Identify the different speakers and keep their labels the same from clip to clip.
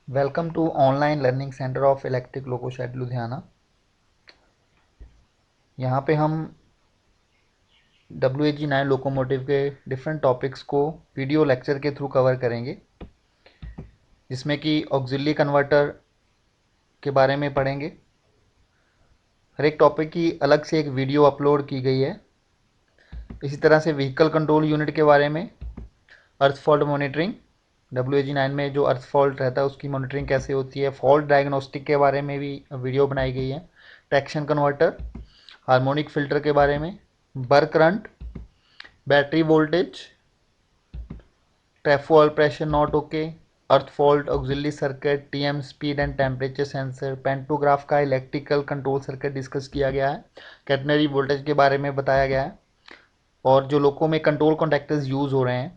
Speaker 1: Welcome to online learning centre of electric loco shed Ludhiana. यहाँ पे हम WAG9 लोकोमोटिव के डिफरेंट टॉपिक्स को वीडियो लेक्चर के थ्रू कवर करेंगे, जिसमें कि ऑक्सिलरी कन्वर्टर के बारे में पढ़ेंगे। हर एक टॉपिक की अलग से एक वीडियो अपलोड की गई है। इसी तरह से व्हीकल कंट्रोल यूनिट के बारे में, अर्थ फॉल्ट मॉनिटरिंग, WAG9 में जो अर्थ फॉल्ट रहता है उसकी मॉनिटरिंग कैसे होती है, फॉल्ट डायग्नोस्टिक के बारे में भी वीडियो बनाई गई है, ट्रैक्शन कन्वर्टर, हार्मोनिक फिल्टर के बारे में, buck current, battery voltage, trafo oil pressure not okay, earth fault, auxiliary circuit, TM speed and temperature sensor, pantograph का इलेक्ट्रिकल कंट्रोल सर्किट डिस्कस किया गया है, कैटनरी वोल्टेज के बारे में बताया गया है, और जो लोको में कंट्रोल कॉन्टैक्टर्स यूज़ हो रहे हैं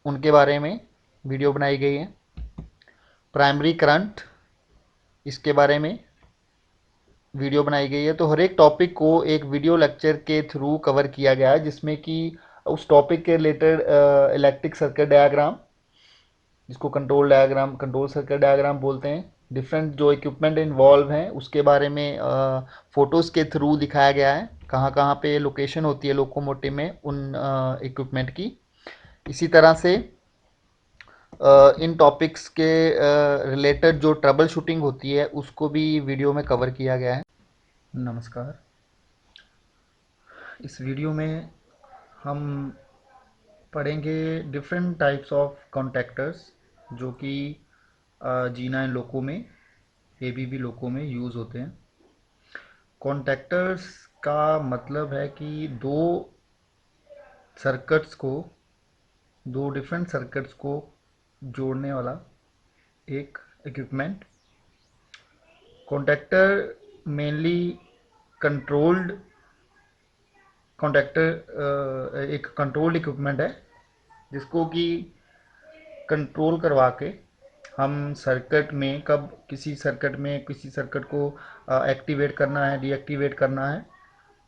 Speaker 1: उनके बारे में वीडियो बनाई गई है। प्राइमरी करंट, इसके बारे में वीडियो बनाई गई है। तो हर एक टॉपिक को एक वीडियो लेक्चर के थ्रू कवर किया गया है, जिसमें कि उस टॉपिक के रिलेटेड इलेक्ट्रिक सर्किट डायग्राम, जिसको control diagram, control circuit diagram बोलते हैं, डिफरेंट जो इक्विपमेंट इन्वॉल्व हैं उसके बारे में फ़ोटोज़ के थ्रू दिखाया गया है, कहाँ कहाँ पे लोकेशन होती है लोकोमोटिव में उन इक्विपमेंट की। इसी तरह से इन टॉपिक्स के रिलेटेड जो ट्रबल शूटिंग होती है उसको भी वीडियो में कवर किया गया है। नमस्कार। इस वीडियो में हम पढ़ेंगे डिफरेंट टाइप्स ऑफ कॉन्टैक्टर्स जो कि G9 लोको में, ABB लोको में यूज़ होते हैं। कॉन्टैक्टर्स का मतलब है कि सर्किट्स को दो डिफरेंट सर्किट्स को जोड़ने वाला एक equipment. Contactor mainly controlled contactor एक कंट्रोल्ड इक्विपमेंट है, जिसको कि कंट्रोल करवा के हम सर्किट में कब किसी सर्किट को एक्टिवेट करना है, डीएक्टिवेट करना है,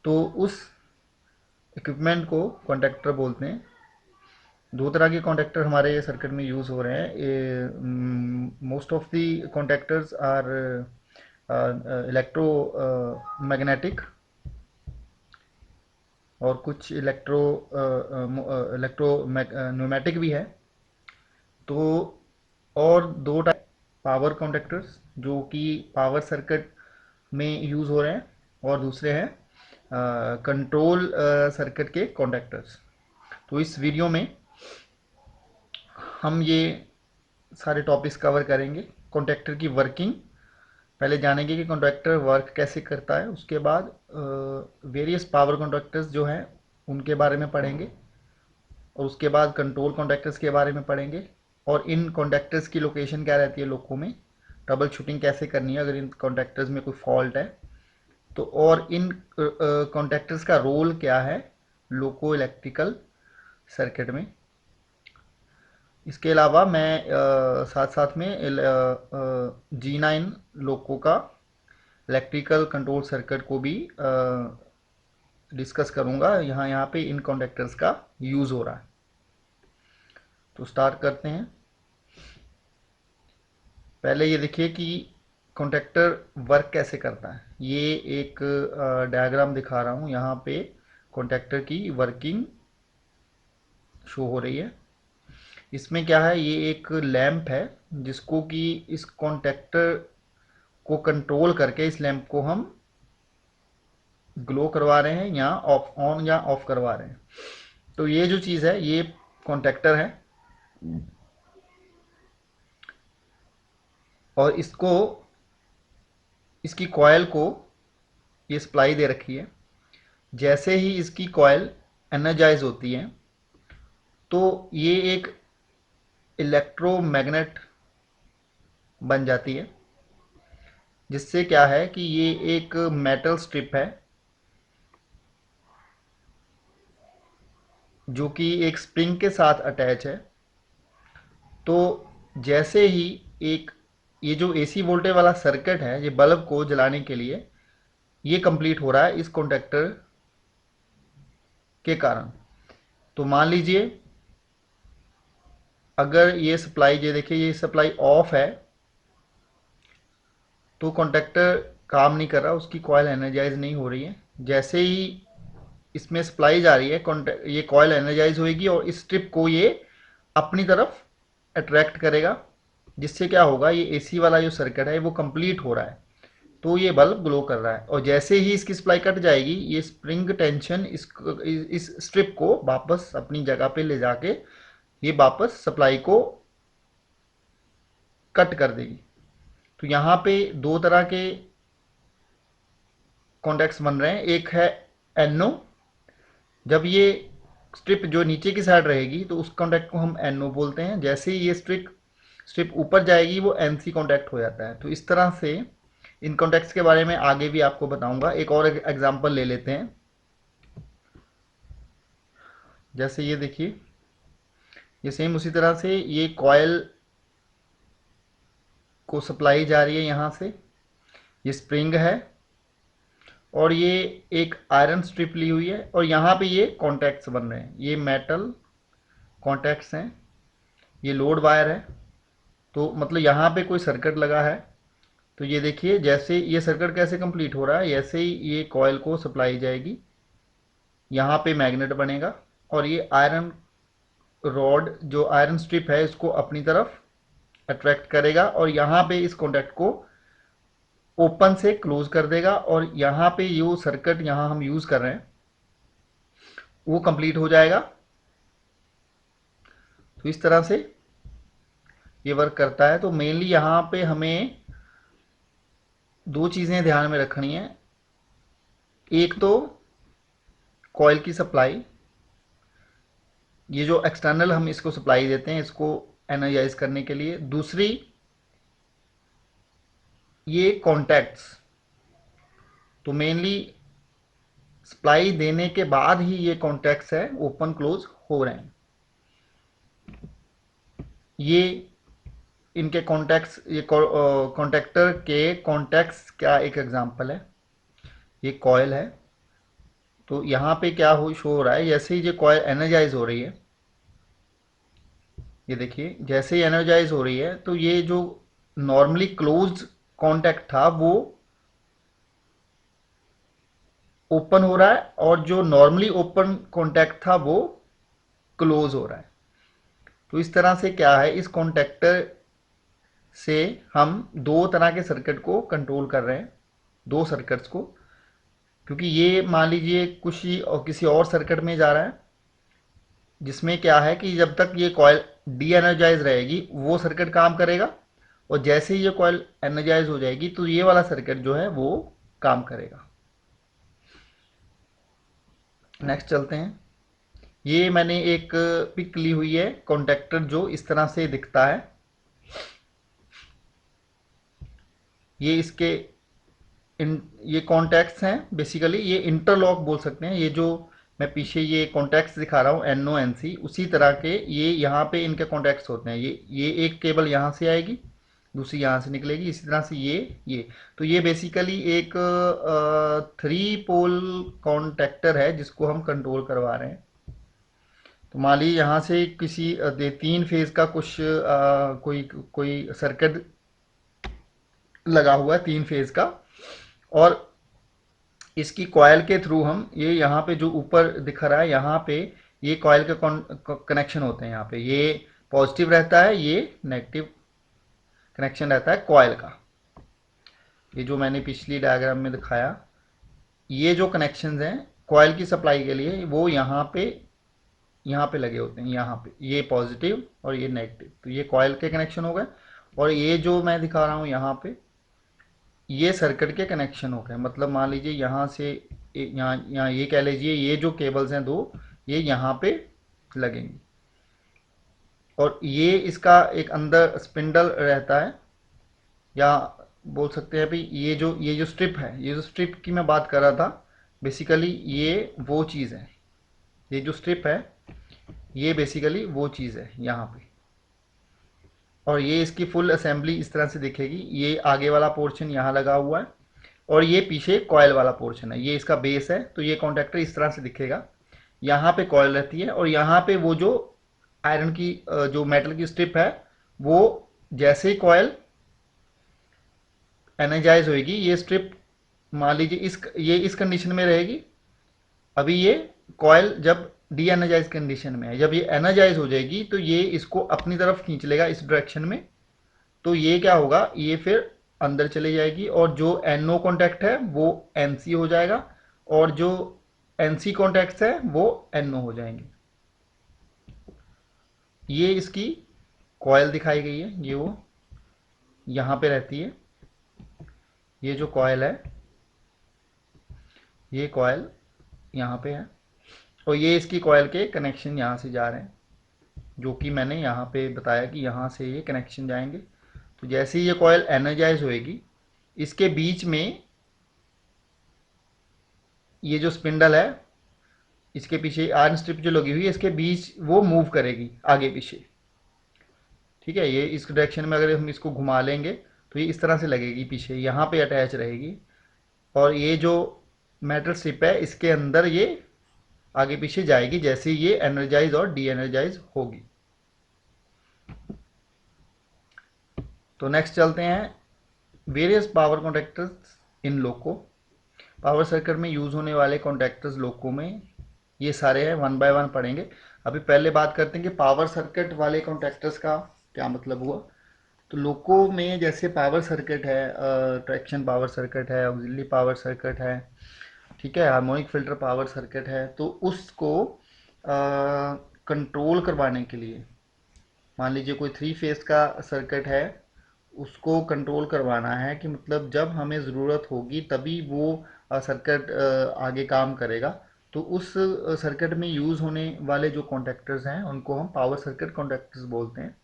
Speaker 1: तो उस इक्विपमेंट को कॉन्टैक्टर बोलते हैं। दो तरह के कॉन्टैक्टर हमारे सर्किट में यूज़ हो रहे हैं। Most of the contactors are electromagnetic, और कुछ इलेक्ट्रो न्यूमेटिक भी है। तो और दो टाइप पावर कॉन्टैक्टर्स जो कि पावर सर्किट में यूज़ हो रहे हैं, और दूसरे हैं कंट्रोल सर्किट के कॉन्टैक्टर्स। तो इस वीडियो में हम ये सारे टॉपिक्स कवर करेंगे। कॉन्टैक्टर की वर्किंग पहले जानेंगे कि कॉन्टैक्टर वर्क कैसे करता है, उसके बाद वेरियस पावर कॉन्टैक्टर्स जो हैं उनके बारे में पढ़ेंगे, और उसके बाद कंट्रोल कॉन्टैक्टर्स के बारे में पढ़ेंगे, और इन कॉन्टैक्टर्स की लोकेशन क्या रहती है लोको में, ट्रबल शूटिंग कैसे करनी है अगर इन कॉन्टैक्टर्स में कोई फॉल्ट है तो, और इन कॉन्टैक्टर्स का रोल क्या है लोको इलेक्ट्रिकल सर्किट में। इसके अलावा मैं साथ साथ में G9 लोको का इलेक्ट्रिकल कंट्रोल सर्किट को भी डिस्कस करूंगा। यहाँ यहाँ पे इन कॉन्टैक्टर्स का यूज़ हो रहा है। तो स्टार्ट करते हैं। पहले ये देखिए कि कॉन्टैक्टर वर्क कैसे करता है। ये एक डायग्राम दिखा रहा हूँ, यहाँ पे कॉन्टैक्टर की वर्किंग शो हो रही है। इसमें क्या है, ये एक लैंप है जिसको कि इस कॉन्टैक्टर को कंट्रोल करके इस लैंप को हम ग्लो करवा रहे हैं या ऑफ, ऑन या ऑफ करवा रहे हैं। तो ये जो चीज़ है ये कॉन्टैक्टर है, और इसकी कॉयल को ये सप्लाई दे रखी है। जैसे ही इसकी कॉयल एनर्जाइज होती है तो ये एक इलेक्ट्रोमैग्नेट बन जाती है, जिससे क्या है कि ये एक मेटल स्ट्रिप है जो कि एक स्प्रिंग के साथ अटैच है। तो जैसे ही एक ये जो AC वोल्टेज वाला सर्किट है, ये बल्ब को जलाने के लिए ये कंप्लीट हो रहा है इस कॉन्टैक्टर के कारण। तो मान लीजिए अगर ये सप्लाई, ये देखिए ये सप्लाई ऑफ है तो कॉन्टैक्टर काम नहीं कर रहा, उसकी कॉइल एनर्जाइज नहीं हो रही है। जैसे ही इसमें सप्लाई जा रही है, ये कॉइल एनर्जाइज होगी और इस स्ट्रिप को ये अपनी तरफ अट्रैक्ट करेगा, जिससे क्या होगा, ये एसी वाला जो सर्किट है वो कंप्लीट हो रहा है, तो ये बल्ब ग्लो कर रहा है। और जैसे ही इसकी सप्लाई कट जाएगी, ये स्प्रिंग टेंशन इस स्ट्रिप को वापस अपनी जगह पे ले जाके ये वापस सप्लाई को कट कर देगी। तो यहाँ पे दो तरह के कॉन्टैक्ट्स बन रहे हैं। एक है एनओ, जब ये स्ट्रिप जो नीचे की साइड रहेगी तो उस कॉन्टैक्ट को हम एनओ बोलते हैं। जैसे ही ये स्ट्रिप ऊपर जाएगी वो एनसी कॉन्टैक्ट हो जाता है। तो इस तरह से इन कॉन्टैक्ट्स के बारे में आगे भी आपको बताऊंगा। एक और एग्जांपल ले लेते हैं। जैसे ये देखिए, ये सेम उसी तरह से ये कॉइल को सप्लाई जा रही है यहाँ से, ये स्प्रिंग है और ये एक आयरन स्ट्रिप ली हुई है और यहाँ पे ये कॉन्टैक्ट्स बन रहे हैं, ये मेटल कॉन्टैक्ट्स हैं, ये लोड वायर है। तो मतलब यहाँ पे कोई सर्किट लगा है। तो ये देखिए, जैसे ये सर्किट कैसे कंप्लीट हो रहा है, ऐसे ही ये कॉइल को सप्लाई जाएगी, यहाँ पे मैग्नेट बनेगा और ये आयरन रॉड जो आयरन स्ट्रिप है इसको अपनी तरफ अट्रैक्ट करेगा और यहाँ पे इस कॉन्टैक्ट को ओपन से क्लोज कर देगा और यहाँ पे ये सर्किट यहाँ हम यूज कर रहे हैं वो कंप्लीट हो जाएगा। तो इस तरह से ये वर्क करता है। तो मेनली यहाँ पे हमें दो चीज़ें ध्यान में रखनी है। एक तो कॉइल की सप्लाई, ये जो एक्सटर्नल हम इसको सप्लाई देते हैं इसको एनर्जाइज करने के लिए। दूसरी ये कॉन्टैक्ट्स, तो मेनली सप्लाई देने के बाद ही ये कॉन्टैक्ट्स है ओपन क्लोज हो रहे हैं। ये इनके कॉन्टैक्ट्स, ये कॉन्टैक्टर के कॉन्टैक्ट्स का एक एग्जांपल है। ये कॉइल है, तो यहाँ पे क्या शो हो रहा है, जैसे ही ये कॉइल एनर्जाइज हो रही है, ये देखिए जैसे ही एनर्जाइज हो रही है तो ये जो नॉर्मली क्लोज्ड कॉन्टैक्ट था वो ओपन हो रहा है और जो नॉर्मली ओपन कॉन्टैक्ट था वो क्लोज हो रहा है। तो इस तरह से क्या है, इस कॉन्टैक्टर से हम दो तरह के सर्किट को कंट्रोल कर रहे हैं, दो सर्किट्स को। क्योंकि ये मान लीजिए कुछ ही और किसी और सर्किट में जा रहा है जिसमें क्या है कि जब तक ये कॉइल डी एनर्जाइज रहेगी वो सर्किट काम करेगा और जैसे ही ये कॉइल एनर्जाइज हो जाएगी तो ये वाला सर्किट जो है वो काम करेगा। नेक्स्ट चलते हैं। ये मैंने एक पिक ली हुई है कॉन्टैक्टर जो इस तरह से दिखता है। ये इसके ये कॉन्टैक्ट्स हैं, बेसिकली ये इंटरलॉक बोल सकते हैं। ये जो मैं पीछे ये कॉन्टैक्ट्स दिखा रहा हूँ एनओ एनसी, उसी तरह के ये यहाँ पे इनके कॉन्टैक्ट्स होते हैं। ये एक केबल यहाँ से आएगी, दूसरी यहाँ से निकलेगी, इसी तरह से ये तो ये बेसिकली एक 3 पोल कॉन्टैक्टर है जिसको हम कंट्रोल करवा रहे हैं। तो मान लीजिए यहाँ से किसी 3 फेज का कुछ कोई कोई सर्किट लगा हुआ है 3 फेज का और इसकी कॉइल के थ्रू हम ये यहाँ पे जो ऊपर दिख रहा है यहाँ पे ये कॉइल के कनेक्शन होते हैं। यहाँ पे ये पॉजिटिव रहता है, ये नेगेटिव कनेक्शन रहता है कॉइल का। ये जो मैंने पिछली डायग्राम में दिखाया, ये जो कनेक्शंस हैं कॉइल की सप्लाई के लिए वो यहाँ पे लगे होते हैं। यहाँ पे ये पॉजिटिव और ये नेगेटिव, तो ये कॉइल के कनेक्शन हो गए और ये जो मैं दिखा रहा हूँ यहाँ पे ये सर्किट के कनेक्शन हो गए। मतलब मान लीजिए यहाँ से यहाँ ये कह लीजिए ये जो केबल्स हैं दो, ये यहाँ पे लगेंगी और ये इसका एक अंदर स्पिंडल रहता है, या बोल सकते हैं भाई ये जो स्ट्रिप है, ये जो स्ट्रिप की मैं बात कर रहा था, बेसिकली ये वो चीज़ है। ये जो स्ट्रिप है ये बेसिकली वो चीज़ है यहाँ पे, और ये इसकी फुल असेंबली इस तरह से दिखेगी। ये आगे वाला पोर्शन यहाँ लगा हुआ है और ये पीछे कॉइल वाला पोर्शन है, ये इसका बेस है। तो ये कॉन्टैक्टर इस तरह से दिखेगा, यहाँ पे कॉइल रहती है और यहाँ पे वो जो आयरन की जो मेटल की स्ट्रिप है वो जैसे ही कॉयल एनर्जाइज होगी, ये स्ट्रिप मान लीजिए इस कंडीशन में रहेगी। अभी ये कॉयल जब डी एनर्जाइज कंडीशन में है, जब ये एनर्जाइज हो जाएगी तो ये इसको अपनी तरफ खींच लेगा इस डायरेक्शन में। तो ये क्या होगा, ये फिर अंदर चले जाएगी और जो NO कॉन्टैक्ट है वो NC हो जाएगा और जो NC कॉन्टैक्ट्स है वो NO हो जाएंगे। ये इसकी कॉयल दिखाई गई है, ये वो यहाँ पे रहती है। ये जो कॉयल है, ये कॉयल यहाँ पे है और ये इसकी कॉयल के कनेक्शन यहाँ से जा रहे हैं, जो कि मैंने यहाँ पे बताया कि यहाँ से ये कनेक्शन जाएंगे। तो जैसे ही ये कॉयल एनर्जाइज होएगी, इसके बीच में ये जो स्पिंडल है, इसके पीछे आयरन स्ट्रिप जो लगी हुई है, इसके बीच वो मूव करेगी आगे पीछे। ठीक है, ये इस डायरेक्शन में अगर हम इसको घुमा लेंगे तो ये इस तरह से लगेगी पीछे, यहाँ पे अटैच रहेगी और ये जो मेटल स्ट्रिप है इसके अंदर ये आगे पीछे जाएगी जैसे ये एनर्जाइज और डी एनर्जाइज होगी। तो नेक्स्ट चलते हैं वेरियस पावर कॉन्टैक्टर्स इन लोको। पावर सर्किट में यूज होने वाले कॉन्टैक्टर्स लोको में ये सारे हैं, वन बाय वन पढ़ेंगे। अभी पहले बात करते हैं कि पावर सर्किट वाले कॉन्टैक्टर्स का क्या मतलब हुआ। तो लोको में जैसे पावर सर्किट है, ट्रैक्शन पावर सर्किट है, ऑक्सिलरी पावर सर्किट है, ठीक है, हार्मोनिक फिल्टर पावर सर्किट है। तो उसको कंट्रोल करवाने के लिए, मान लीजिए कोई 3 फेज का सर्किट है, उसको कंट्रोल करवाना है कि मतलब जब हमें ज़रूरत होगी तभी वो सर्किट आगे काम करेगा। तो उस सर्किट में यूज़ होने वाले जो कॉन्टैक्टर्स हैं उनको हम पावर सर्किट कॉन्टैक्टर्स बोलते हैं।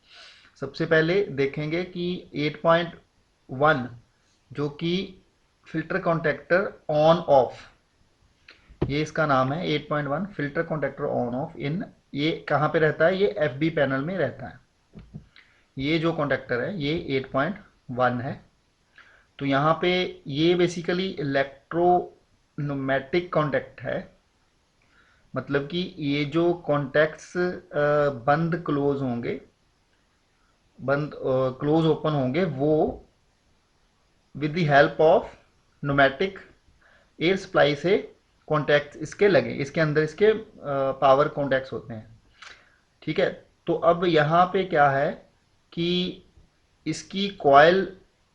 Speaker 1: सबसे पहले देखेंगे कि 8.1 जो कि फिल्टर कॉन्टैक्टर ऑन ऑफ, ये इसका नाम है 8.1 फिल्टर कॉन्टैक्टर ऑन ऑफ इन। ये कहाँ पे रहता है, ये FB पैनल में रहता है। ये जो कॉन्टैक्टर है ये 8.1 है। तो यहाँ पे ये बेसिकली इलेक्ट्रोनोमैटिक कॉन्टैक्ट है, मतलब कि ये जो कॉन्टैक्ट्स बंद क्लोज होंगे, बंद क्लोज ओपन होंगे, वो with the help of nomadic air supply से कॉन्टैक्ट इसके लगे, इसके अंदर इसके पावर कॉन्टैक्ट्स होते हैं। ठीक है, तो अब यहाँ पे क्या है कि इसकी कॉयल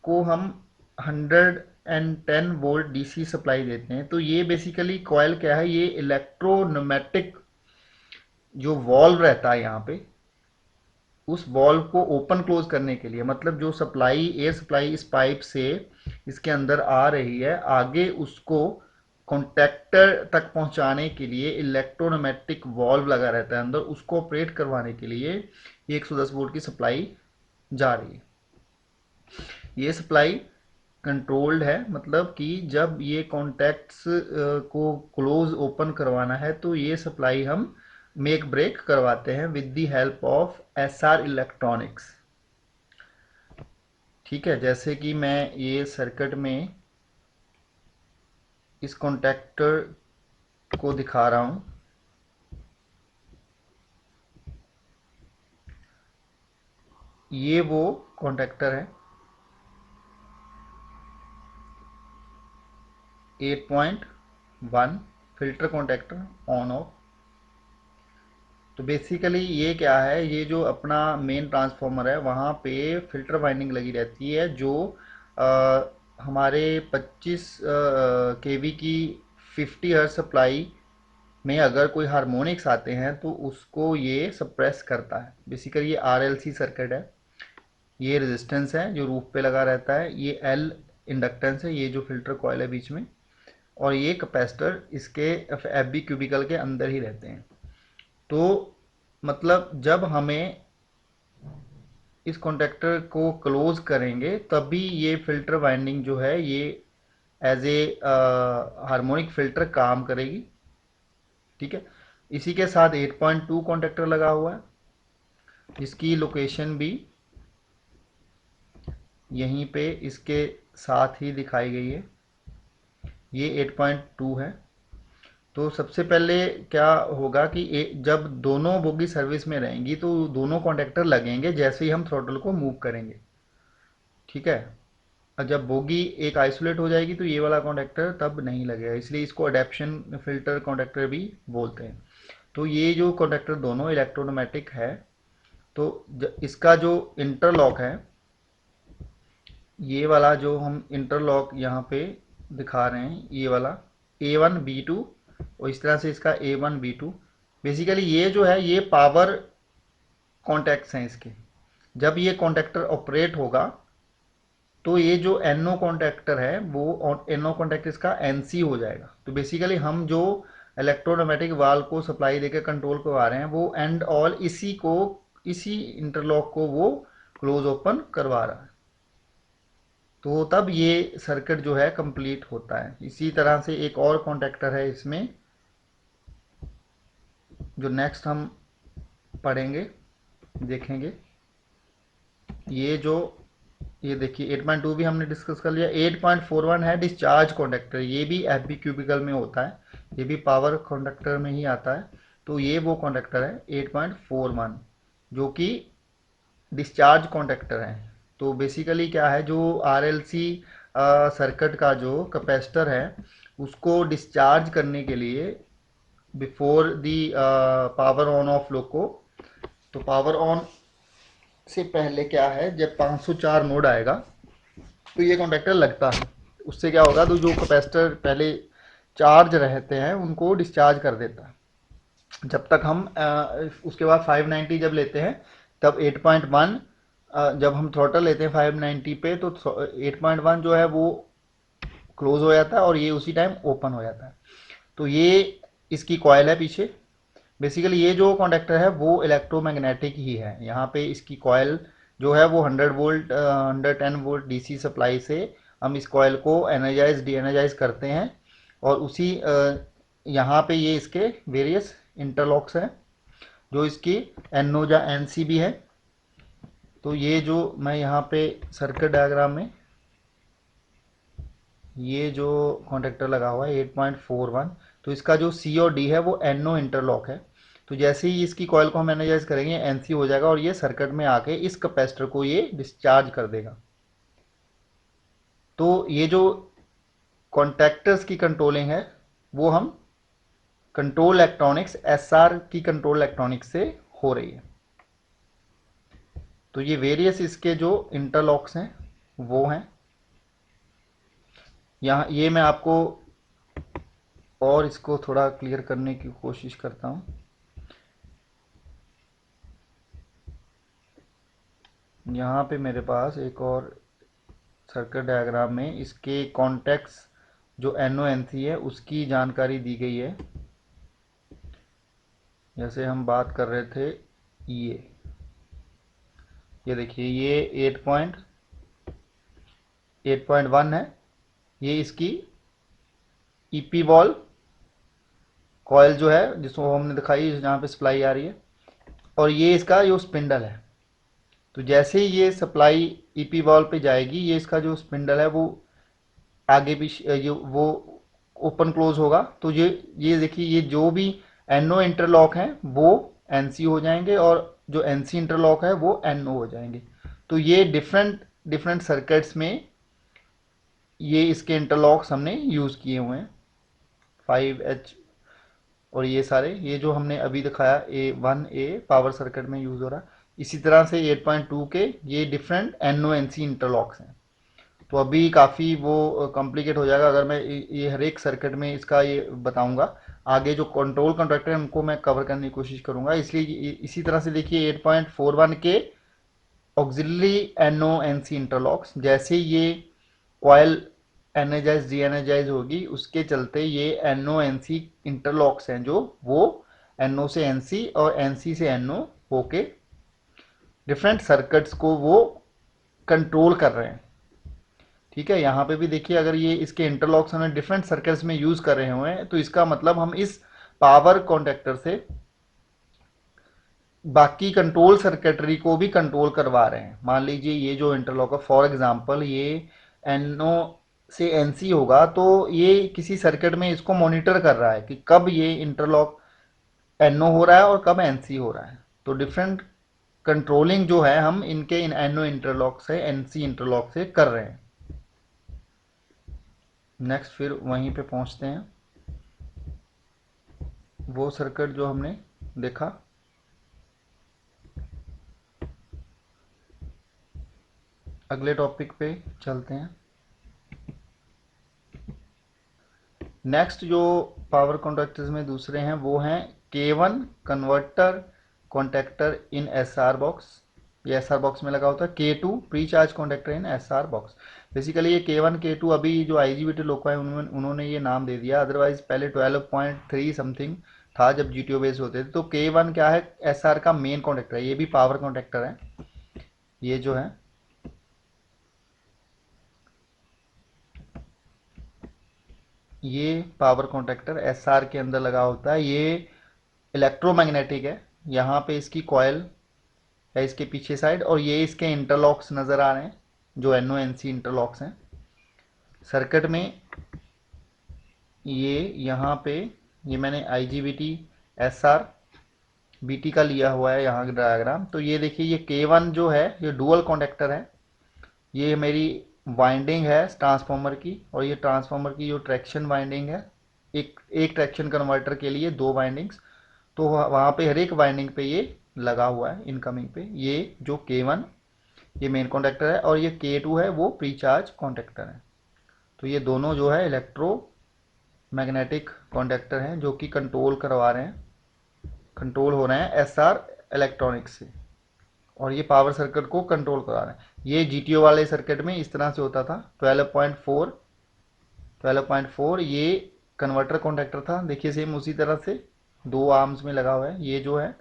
Speaker 1: को हम 110 वोल्ट DC सप्लाई देते हैं। तो ये बेसिकली कॉयल क्या है, ये इलेक्ट्रोनोमैटिक जो वॉल्व रहता है यहाँ पे, उस वॉल्व को ओपन क्लोज करने के लिए, मतलब जो सप्लाई एयर सप्लाई इस पाइप से इसके अंदर आ रही है, आगे उसको कॉन्टैक्टर तक पहुंचाने के लिए इलेक्ट्रोनोमैटिक वॉल्व लगा रहता है अंदर, उसको ऑपरेट करवाने के लिए 110 वोल्ट की सप्लाई जा रही है। ये सप्लाई कंट्रोल्ड है, मतलब कि जब ये कॉन्टैक्ट्स को क्लोज ओपन करवाना है तो ये सप्लाई हम मेक ब्रेक करवाते हैं with the help of SR electronics. ठीक है, जैसे कि मैं ये सर्किट में इस कॉन्टैक्टर को दिखा रहा हूं, ये वो कॉन्टैक्टर है 8.1 फिल्टर कॉन्टैक्टर ऑन ऑफ। तो बेसिकली ये क्या है, ये जो अपना मेन ट्रांसफार्मर है वहाँ पे फिल्टर वाइंडिंग लगी रहती है, जो हमारे 25 kV की 50 हर्ट्ज सप्लाई में अगर कोई हार्मोनिक्स आते हैं तो उसको ये सप्रेस करता है। बेसिकली ये RLC सर्किट है। ये रेजिस्टेंस है जो रूफ पे लगा रहता है, ये L इंडक्टेंस है, ये जो फिल्टर कॉयल है बीच में, और ये कैपेसिटर इसके FB क्यूबिकल के अंदर ही रहते हैं। तो मतलब जब हमें इस कॉन्टैक्टर को क्लोज करेंगे तभी ये फिल्टर वाइंडिंग जो है ये एज ए हार्मोनिक फिल्टर काम करेगी। ठीक है, इसी के साथ 8.2 कॉन्टैक्टर लगा हुआ है, इसकी लोकेशन भी यहीं पे इसके साथ ही दिखाई गई है। ये 8.2 है तो सबसे पहले क्या होगा कि जब दोनों बोगी सर्विस में रहेंगी तो दोनों कॉन्टैक्टर लगेंगे जैसे ही हम थ्रॉटल को मूव करेंगे, ठीक है। और जब बोगी एक आइसोलेट हो जाएगी तो ये वाला कॉन्टैक्टर तब नहीं लगेगा, इसलिए इसको अडेप्शन फिल्टर कॉन्टैक्टर भी बोलते हैं। तो ये जो कॉन्टैक्टर दोनों इलेक्ट्रोनोमेटिक है, तो इसका जो इंटरलॉक है, ये वाला जो हम इंटरलॉक यहाँ पे दिखा रहे हैं, ये वाला A1B2, और इस तरह से इसका A1B2, बेसिकली ये जो है ये पावर कॉन्टैक्ट्स हैं इसके। जब ये कॉन्टैक्टर ऑपरेट होगा तो ये जो NO कॉन्टैक्टर है वो NO कॉन्टैक्टर इसका NC हो जाएगा। तो बेसिकली हम जो इलेक्ट्रोनोमेटिक वाल्व को सप्लाई देकर कंट्रोल करवा रहे हैं वो एंड ऑल इसी इंटरलॉक को वो क्लोज ओपन करवा रहा है। तो तब ये सर्किट जो है कंप्लीट होता है। इसी तरह से एक और कॉन्टैक्टर है इसमें जो नेक्स्ट हम पढ़ेंगे, देखेंगे। ये देखिए 8.2 भी हमने डिस्कस कर लिया। 8.41 है डिस्चार्ज कॉन्डक्टर, ये भी FB क्यूबिकल में होता है, ये भी पावर कॉन्डक्टर में ही आता है। तो ये वो कॉन्डक्टर है 8.41 जो कि डिस्चार्ज कॉन्डक्टर है। तो बेसिकली क्या है, जो RLC सर्किट का जो कैपेसिटर है उसको डिस्चार्ज करने के लिए before the power on of low को, तो पावर ऑन से पहले क्या है, जब 504 मोड आएगा तो ये कॉन्टैक्टर लगता है। उससे क्या होगा, तो जो कैपेसिटर पहले चार्ज रहते हैं उनको डिस्चार्ज कर देता है। जब तक हम उसके बाद 590 जब लेते हैं तब 8.1, जब हम थ्रॉटल लेते हैं 590 पे तो 8.1 जो है वो क्लोज हो जाता है और ये उसी टाइम ओपन हो जाता है। तो ये इसकी कॉयल है पीछे। बेसिकली ये जो कॉन्डक्टर है वो इलेक्ट्रोमैग्नेटिक ही है। यहाँ पे इसकी कॉयल जो है वो 100 वोल्ट 110 वोल्ट DC सप्लाई से हम इस कॉयल को एनर्जाइज डी एनर्जाइज करते हैं, और उसी यहाँ पे ये इसके वेरियस इंटरलॉक्स हैं जो इसकी NO या NC भी है। तो ये जो मैं यहाँ पे सर्किट डायग्राम में ये जो कॉन्टैक्टर लगा हुआ है 8.41, तो इसका जो C और D है वो NO इंटरलॉक है। तो जैसे ही इसकी कॉयल को हम एनर्जाइज करेंगे NC हो जाएगा और ये सर्किट में आके इस कैपेसिटर को ये डिस्चार्ज कर देगा। तो ये जो कॉन्टैक्टर्स की कंट्रोलिंग है वो हम कंट्रोल इलेक्ट्रॉनिक्स SR की कंट्रोल इलेक्ट्रॉनिक्स से हो रही है। तो ये वेरियस इसके जो इंटरलॉक्स हैं वो हैं। यहाँ ये मैं आपको और इसको थोड़ा क्लियर करने की कोशिश करता हूँ। यहाँ पे मेरे पास एक और सर्किट डायग्राम में इसके कॉन्टैक्ट्स जो NO NC है उसकी जानकारी दी गई है। जैसे हम बात कर रहे थे ये देखिए ये 8.1 है, ये इसकी EP बॉल कॉयल जो है जिसको हमने दिखाई जहाँ पे सप्लाई आ रही है, और ये इसका जो स्पिंडल है। तो जैसे ही ये सप्लाई EP बॉल पे जाएगी ये इसका जो स्पिंडल है वो आगे भी ये वो ओपन क्लोज होगा। तो ये देखिए ये जो भी NO इंटरलॉक हैं वो NC हो जाएंगे और जो NC इंटरलॉक है वो NO हो जाएंगे। तो ये डिफरेंट डिफरेंट सर्किट्स में ये इसके इंटरलॉक्स हमने यूज़ किए हुए हैं 5H, और ये सारे ये जो हमने अभी दिखाया A1A पावर सर्किट में यूज़ हो रहा है। इसी तरह से 8.2 के ये डिफरेंट NO NC इंटरलॉक्स हैं। तो अभी काफ़ी वो कॉम्प्लिकेट हो जाएगा अगर मैं ये हर एक सर्किट में इसका ये बताऊंगा। आगे जो कंट्रोल कॉन्ट्रैक्टर है उनको मैं कवर करने की कोशिश करूंगा। इसलिए इसी तरह से देखिए 8.41 के ऑक्सिलरी NO NC इंटरलॉक्स, जैसे ये कॉयल एनर्जाइज डी एनर्जाइज होगी उसके चलते ये NO NC इंटरलॉक्स हैं जो वो NO से NC और NC से NO होके डिफरेंट सर्किट्स को वो कंट्रोल कर रहे हैं। ठीक है, यहाँ पे भी देखिए अगर ये इसके इंटरलॉक्स हमने डिफरेंट सर्किट्स में यूज कर रहे हुए हैं तो इसका मतलब हम इस पावर कॉन्टैक्टर से बाकी कंट्रोल सर्किटरी को भी कंट्रोल करवा रहे हैं। मान लीजिए ये जो इंटरलॉक है फॉर एग्जांपल ये NO से एनसी होगा, तो ये किसी सर्किट में इसको मॉनिटर कर रहा है कि कब ये इंटरलॉक एनओ हो रहा है और कब एनसी हो रहा है। तो डिफरेंट कंट्रोलिंग जो है हम इनके इन एनओ इंटरलॉक से एनसी इंटरलॉक से कर रहे हैं। नेक्स्ट फिर वहीं पे पहुंचते हैं, वो सर्किट जो हमने देखा। अगले टॉपिक पे चलते हैं। नेक्स्ट जो पावर कॉन्टैक्टर्स में दूसरे हैं वो हैं K1 कन्वर्टर कॉन्टैक्टर इन SR बॉक्स। ये SR बॉक्स में लगा होता है। K2 प्री चार्ज कॉन्टैक्टर इन SR बॉक्स। बेसिकली ये K1 K2 अभी जो IGBT लोग हैं उन्होंने ये नाम दे दिया, अदरवाइज पहले 12.3 समथिंग था जब GTO बेस होते थे। तो K1 क्या है, SR का मेन कॉन्टैक्टर है, ये भी पावर कॉन्टैक्टर है। ये जो है ये पावर कॉन्टैक्टर SR के अंदर लगा होता है। ये इलेक्ट्रोमैग्नेटिक है। यहाँ पे इसकी कॉयल है इसके पीछे साइड, और ये इसके इंटरलॉक्स नज़र आ रहे हैं जो NONC इंटरलॉक्स हैं सर्किट में। ये यहाँ पे ये मैंने IGBT SR BT का लिया हुआ है यहाँ डायग्राम। तो ये देखिए ये K1 जो है ये डुअल कॉन्डक्टर है। ये मेरी वाइंडिंग है ट्रांसफार्मर की, और ये ट्रांसफार्मर की जो ट्रैक्शन वाइंडिंग है, एक ट्रैक्शन कन्वर्टर के लिए दो वाइंडिंग्स। तो वहाँ पे हर एक वाइंडिंग पे ये लगा हुआ है इनकमिंग पे। ये जो K1 ये मेन कॉन्टैक्टर है, और ये K2 है वो प्री चार्ज कॉन्टैक्टर है। तो ये दोनों जो है इलेक्ट्रो मैग्नेटिक कॉन्टैक्टर हैं जो कि कंट्रोल करवा रहे हैं, कंट्रोल हो रहे हैं SR इलेक्ट्रॉनिक्स से, और ये पावर सर्किट को कंट्रोल करा रहे हैं। ये GTO वाले सर्किट में इस तरह से होता था। 12.4 ये कन्वर्टर कॉन्टैक्टर था, देखिए सेम उसी तरह से दो आर्म्स में लगा हुआ है। ये जो है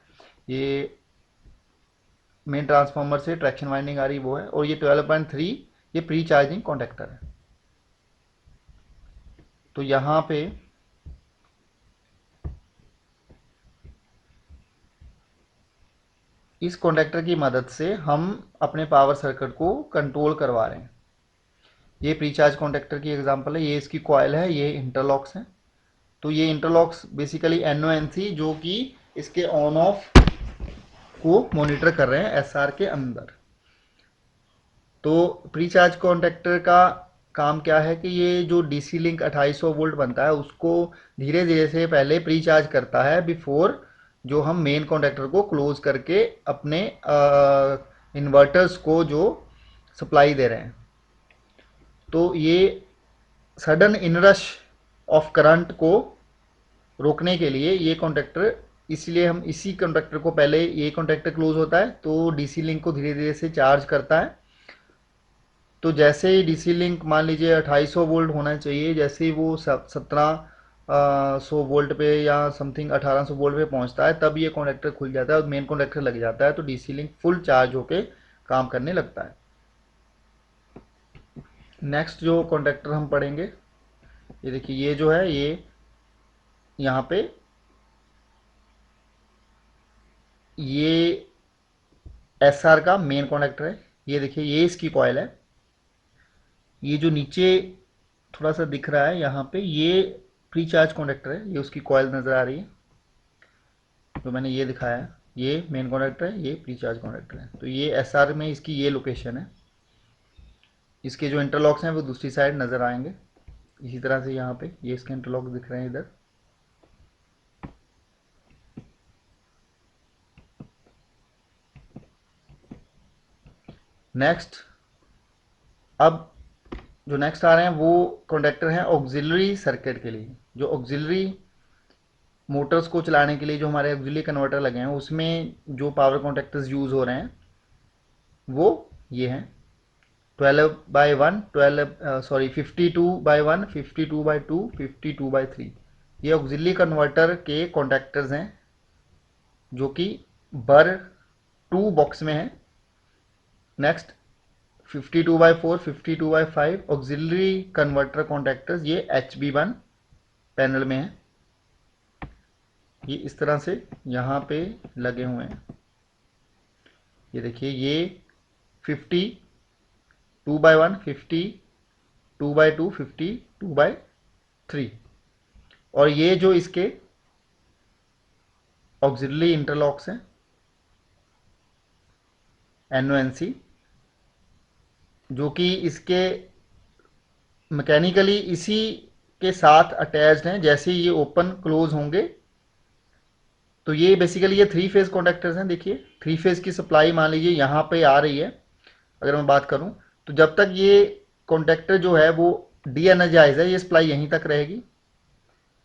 Speaker 1: ये मेन ट्रांसफार्मर से ट्रैक्शन वाइंडिंग आ रही वो है, और ये 12.3 ये प्री चार्जिंग कॉन्टैक्टर है। तो यहाँ पे इस कॉन्टैक्टर की मदद से हम अपने पावर सर्किट को कंट्रोल करवा रहे हैं। ये प्री चार्ज कॉन्टैक्टर की एग्जांपल है, ये इसकी कॉयल है, ये इंटरलॉक्स हैं। तो ये इंटरलॉक्स बेसिकली NONC जो कि इसके ऑन ऑफ को मॉनिटर कर रहे हैं SR के अंदर। तो प्री चार्ज कॉन्टैक्टर का काम क्या है कि ये जो DC लिंक 2800 वोल्ट बनता है उसको धीरे धीरे से पहले प्री चार्ज करता है बिफोर जो हम मेन कॉन्टैक्टर को क्लोज करके अपने इन्वर्टर्स को जो सप्लाई दे रहे हैं। तो ये सडन इनरश ऑफ करंट को रोकने के लिए ये कॉन्टैक्टर, इसलिए हम इसी कॉन्टैक्टर को पहले ये कॉन्टैक्टर क्लोज होता है तो DC लिंक को धीरे धीरे से चार्ज करता है। तो जैसे ही DC लिंक मान लीजिए 2800 वोल्ट होना चाहिए, जैसे ही वो 1700 वोल्ट पे या समथिंग 1800 वोल्ट पे पहुंचता है तब ये कॉन्टैक्टर खुल जाता है और मेन कॉन्टैक्टर लग जाता है, तो DC लिंक फुल चार्ज होके काम करने लगता है। नेक्स्ट जो कॉन्टैक्टर हम पढ़ेंगे, ये देखिए ये जो है ये यहाँ पे ये SR का मेन कॉन्टैक्टर है। ये देखिए ये इसकी कॉयल है। ये जो नीचे थोड़ा सा दिख रहा है यहाँ पे ये प्री चार्ज कॉन्टैक्टर है, ये उसकी कॉयल नज़र आ रही है जो मैंने ये दिखाया है। ये मेन कॉन्टैक्टर है, ये प्री चार्ज कॉन्टैक्टर है। तो ये SR में इसकी ये लोकेशन है। इसके जो इंटरलॉक्स हैं वो दूसरी साइड नज़र आएंगे इसी तरह से। यहाँ पे ये इसके इंटरलॉक दिख रहे हैं इधर। नेक्स्ट अब जो नेक्स्ट आ रहे हैं वो कॉन्टैक्टर हैं ऑक्सिलरी सर्किट के लिए। जो ऑक्सिलरी मोटर्स को चलाने के लिए जो हमारे ऑक्सिलरी कन्वर्टर लगे हैं उसमें जो पावर कॉन्टैक्टर्स यूज़ हो रहे हैं वो ये हैं 12/1 52/1 52/2 52/3। ये ऑक्सिलरी कन्वर्टर के कॉन्टैक्टर्स हैं जो कि बर 2 बॉक्स में है। नेक्स्ट 52/4 52/5 ऑक्सिलरी कन्वर्टर कॉन्टैक्टर्स ये HB1 पैनल में है। ये इस तरह से यहाँ पे लगे हुए हैं। ये देखिए ये 52/1 52/5 2/2 52/3। और ये जो इसके ऑक्सिलरी इंटरलॉक्स हैं NONC, जो कि इसके मैकेनिकली इसी के साथ अटैच्ड हैं। जैसे ही ये ओपन क्लोज होंगे तो ये बेसिकली ये 3 फेज कॉन्डक्टर्स हैं। देखिए 3 फेज की सप्लाई मान लीजिए यहाँ पे आ रही है, अगर मैं बात करूँ तो जब तक ये कॉन्डक्टर जो है वो डी एनर्जाइज है, ये सप्लाई यहीं तक रहेगी।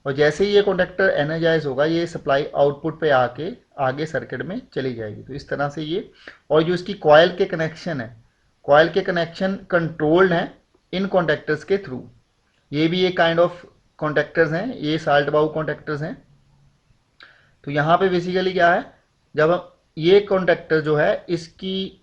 Speaker 1: और जैसे ही ये कॉन्डक्टर एनर्जाइज होगा ये सप्लाई आउटपुट पे आके आगे सर्किट में चली जाएगी। तो इस तरह से ये, और जो इसकी कॉयल के कनेक्शन है, कॉयल के कनेक्शन कंट्रोल्ड हैं इन कॉन्डक्टर्स के थ्रू। ये भी एक काइंड ऑफ कॉन्डक्टर्स हैं, ये साल्ट बाउ कॉन्डक्टर्स हैं। तो यहाँ पे बेसिकली क्या है, जब हम ये कॉन्डक्टर जो है इसकी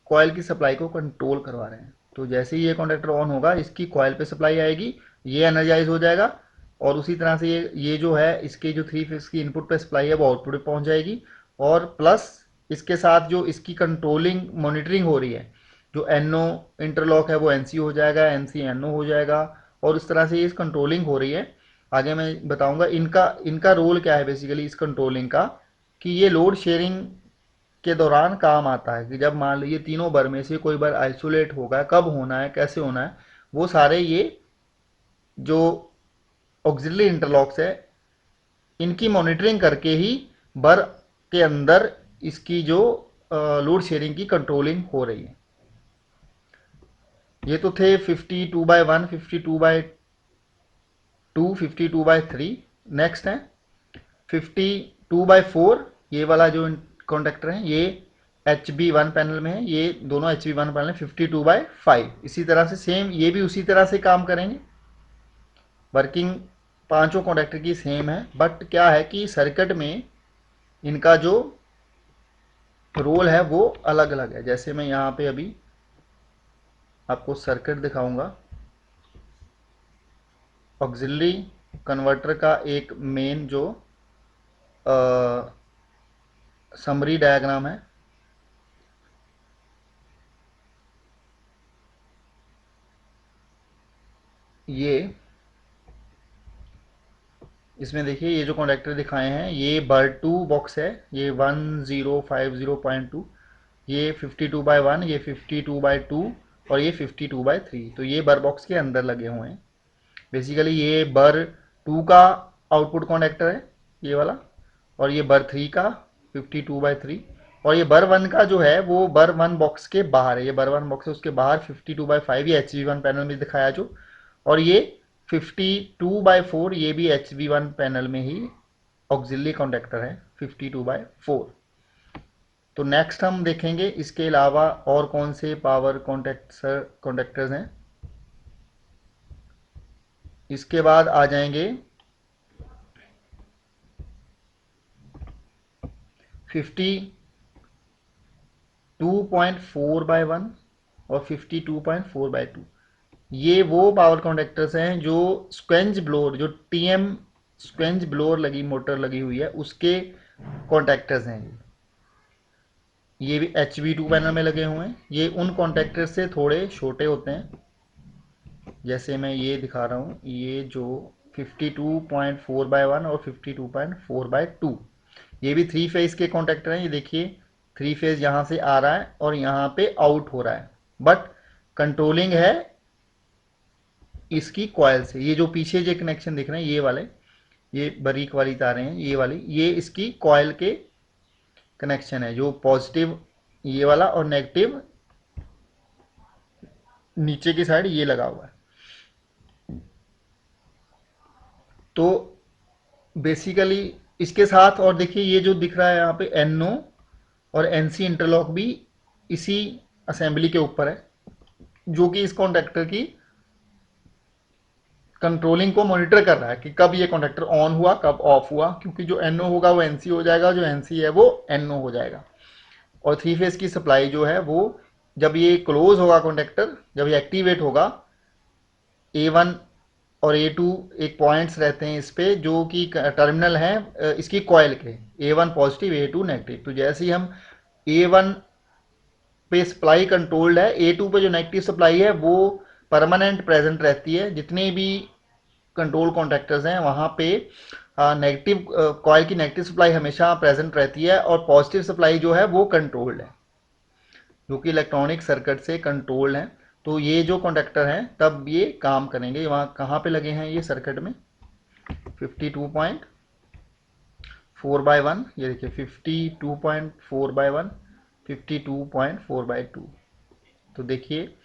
Speaker 1: कॉयल की सप्लाई को कंट्रोल करवा रहे हैं, तो जैसे ही ये कॉन्डक्टर ऑन होगा इसकी कॉयल पे सप्लाई आएगी, ये एनर्जाइज हो जाएगा। और उसी तरह से ये जो है इसके जो 3 फेज की इनपुट पे सप्लाई है वो आउटपुट पे पहुंच जाएगी। और प्लस इसके साथ जो इसकी कंट्रोलिंग मॉनिटरिंग हो रही है, जो NO इंटरलॉक है वो NC हो जाएगा, NC NO हो जाएगा। और इस तरह से ये कंट्रोलिंग हो रही है। आगे मैं बताऊंगा इनका रोल क्या है बेसिकली इस कंट्रोलिंग का, कि ये लोड शेयरिंग के दौरान काम आता है। कि जब मान लीजिए तीनों बर में से कोई बर आइसोलेट होगा, कब होना है, कैसे होना है, वो सारे ये जो ऑक्सिलरी इंटरलॉक्स है इनकी मॉनिटरिंग करके ही बर के अंदर इसकी जो लोड शेयरिंग की कंट्रोलिंग हो रही है। ये तो थे 52/1, 52/2, 52/3। नेक्स्ट है 52/4। ये वाला जो कॉन्डक्टर है ये HB1 पैनल में है, ये दोनों HB1 पैनल है। 52/5 इसी तरह से सेम, ये भी उसी तरह से काम करेंगे। वर्किंग पांचों कॉन्डक्टर की सेम है, बट क्या है कि सर्किट में इनका जो रोल है वो अलग अलग है। जैसे मैं यहाँ पे अभी आपको सर्किट दिखाऊंगा। ऑक्सिलरी कन्वर्टर का एक मेन जो समरी डायग्राम है, ये इसमें देखिए ये जो कॉन्डक्टर दिखाए हैं ये बर 2 बॉक्स है, ये 1050.2, ये 52/1, ये 52/2 और ये 52/3। तो ये बर बॉक्स के अंदर लगे हुए हैं। बेसिकली ये बर 2 का आउटपुट कॉन्डक्टर है ये वाला, और ये बर 3 का 52/3, और ये बर 1 का जो है वो बर 1 बॉक्स के बाहर है। ये बर 1 बॉक्स है उसके बाहर 52/5 ये HV1 पैनल में दिखाया जो, और ये 52/4 ये भी HV1 पैनल में ही ऑक्सिलरी कॉन्डक्टर है 52/4। तो नेक्स्ट हम देखेंगे इसके अलावा और कौन से पावर कॉन्डक्टर्स हैं। इसके बाद आ जाएंगे 52.4/1 और 52.4/2। ये वो पावर कॉन्डक्टर्स हैं जो स्क्वेंज ब्लोअर, जो TM स्क्वेंज ब्लोअर लगी मोटर लगी हुई है उसके कॉन्टैक्टर्स हैं। ये भी HV2 पैनल में लगे हुए हैं। ये उन कॉन्टैक्टर से थोड़े छोटे होते हैं, जैसे मैं ये दिखा रहा हूँ। ये जो 52.4/1 और 52.4/2 ये भी 3 फेज के कॉन्टैक्टर हैं। ये देखिए 3 फेज यहाँ से आ रहा है और यहाँ पे आउट हो रहा है, बट कंट्रोलिंग है इसकी कॉयल से। ये जो पीछे जो कनेक्शन दिख रहे हैं ये वाले, ये बारीक वाली तारें हैं ये वाली, ये इसकी कॉयल के कनेक्शन है। जो पॉजिटिव ये वाला और नेगेटिव नीचे की साइड ये लगा हुआ है। तो बेसिकली इसके साथ और देखिए ये जो दिख रहा है यहाँ पे NO और NC इंटरलॉक भी इसी असेंबली के ऊपर है, जो कि इस कॉन्डक्टर की कंट्रोलिंग को मॉनिटर कर रहा है कि कब ये कॉन्डक्टर ऑन हुआ कब ऑफ हुआ, क्योंकि जो NO होगा वो NC हो जाएगा, जो NC है वो NO हो जाएगा। और 3 फेज की सप्लाई जो है वो जब ये क्लोज होगा कॉन्डक्टर, जब ये एक्टिवेट होगा, A1 और A2 एक पॉइंट्स रहते हैं इस पे जो कि टर्मिनल हैं इसकी कॉयल के, A1 पॉजिटिव A2 नेगेटिव। तो जैसे ही हम A1 पे सप्लाई कंट्रोल्ड है, A2 पे जो नेगेटिव सप्लाई है वो परमानेंट प्रेजेंट रहती है। जितने भी कंट्रोल कॉन्टैक्टर्स हैं वहाँ पे नेगेटिव कॉइल की नेगेटिव सप्लाई हमेशा प्रेजेंट रहती है और पॉजिटिव सप्लाई जो है वो कंट्रोल्ड है, जो कि इलेक्ट्रॉनिक सर्किट से कंट्रोल्ड है। तो ये जो कॉन्टैक्टर हैं तब ये काम करेंगे। वहाँ कहाँ पे लगे हैं ये सर्किट में, 52.4/1, ये देखिए 52.4/1, 52.4/2। तो देखिए